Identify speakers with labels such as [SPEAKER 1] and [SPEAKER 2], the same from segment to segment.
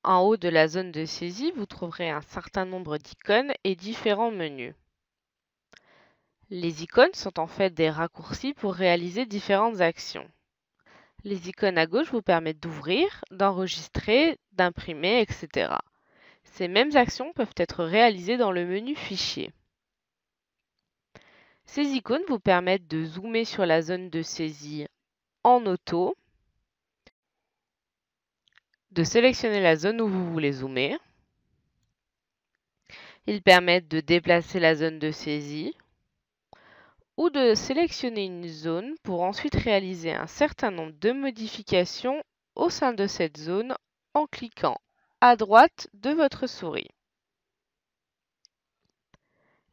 [SPEAKER 1] En haut de la zone de saisie, vous trouverez un certain nombre d'icônes et différents menus. Les icônes sont en fait des raccourcis pour réaliser différentes actions. Les icônes à gauche vous permettent d'ouvrir, d'enregistrer, d'imprimer, etc. Ces mêmes actions peuvent être réalisées dans le menu Fichier. Ces icônes vous permettent de zoomer sur la zone de saisie en auto, de sélectionner la zone où vous voulez zoomer. Ils permettent de déplacer la zone de saisie ou de sélectionner une zone pour ensuite réaliser un certain nombre de modifications au sein de cette zone en cliquant à droite de votre souris.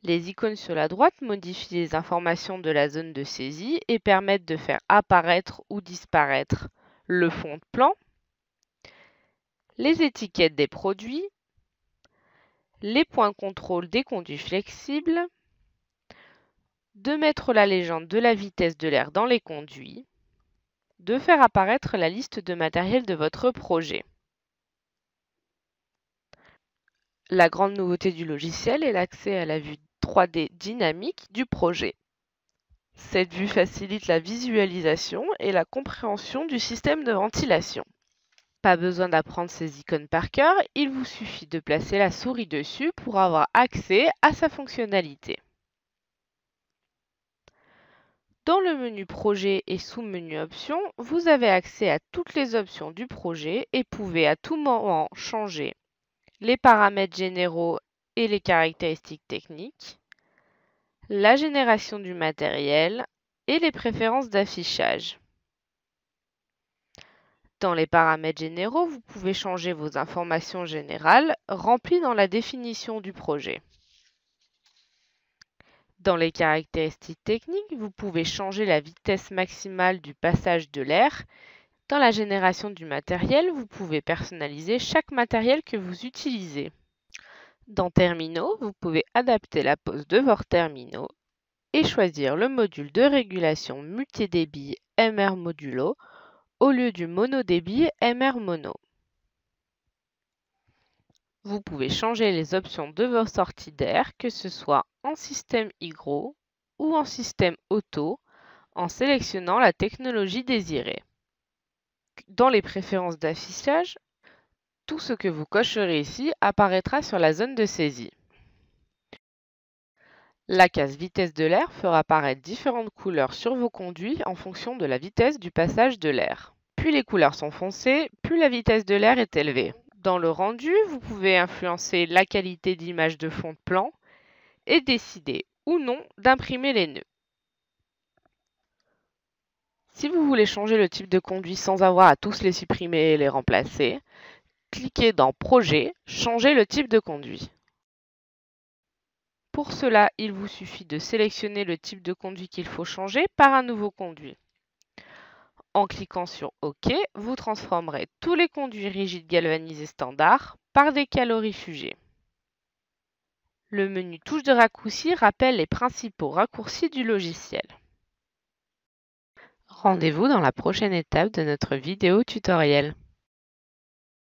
[SPEAKER 1] Les icônes sur la droite modifient les informations de la zone de saisie et permettent de faire apparaître ou disparaître le fond de plan, les étiquettes des produits, les points de contrôle des conduits flexibles, de mettre la légende de la vitesse de l'air dans les conduits, de faire apparaître la liste de matériel de votre projet. La grande nouveauté du logiciel est l'accès à la vue 3D dynamique du projet. Cette vue facilite la visualisation et la compréhension du système de ventilation. Pas besoin d'apprendre ces icônes par cœur, il vous suffit de placer la souris dessus pour avoir accès à sa fonctionnalité. Dans le menu Projet et sous-menu Options, vous avez accès à toutes les options du projet et pouvez à tout moment changer les paramètres généraux et les caractéristiques techniques, la génération du matériel et les préférences d'affichage. Dans les paramètres généraux, vous pouvez changer vos informations générales remplies dans la définition du projet. Dans les caractéristiques techniques, vous pouvez changer la vitesse maximale du passage de l'air. Dans la génération du matériel, vous pouvez personnaliser chaque matériel que vous utilisez. Dans Terminaux, vous pouvez adapter la pose de vos terminaux et choisir le module de régulation multidébit MR Modulo au lieu du monodébit MR Mono. Vous pouvez changer les options de vos sorties d'air, que ce soit en système Hygro ou en système auto, en sélectionnant la technologie désirée. Dans les préférences d'affichage, tout ce que vous cocherez ici apparaîtra sur la zone de saisie. La case vitesse de l'air fera apparaître différentes couleurs sur vos conduits en fonction de la vitesse du passage de l'air. Plus les couleurs sont foncées, plus la vitesse de l'air est élevée. Dans le rendu, vous pouvez influencer la qualité d'image de fond de plan et décider ou non d'imprimer les nœuds. Si vous voulez changer le type de conduit sans avoir à tous les supprimer et les remplacer, cliquez dans Projet, Changer le type de conduit. Pour cela, il vous suffit de sélectionner le type de conduit qu'il faut changer par un nouveau conduit. En cliquant sur OK, vous transformerez tous les conduits rigides galvanisés standards par des calorifugés. Le menu Touches de raccourci rappelle les principaux raccourcis du logiciel. Rendez-vous dans la prochaine étape de notre vidéo tutoriel.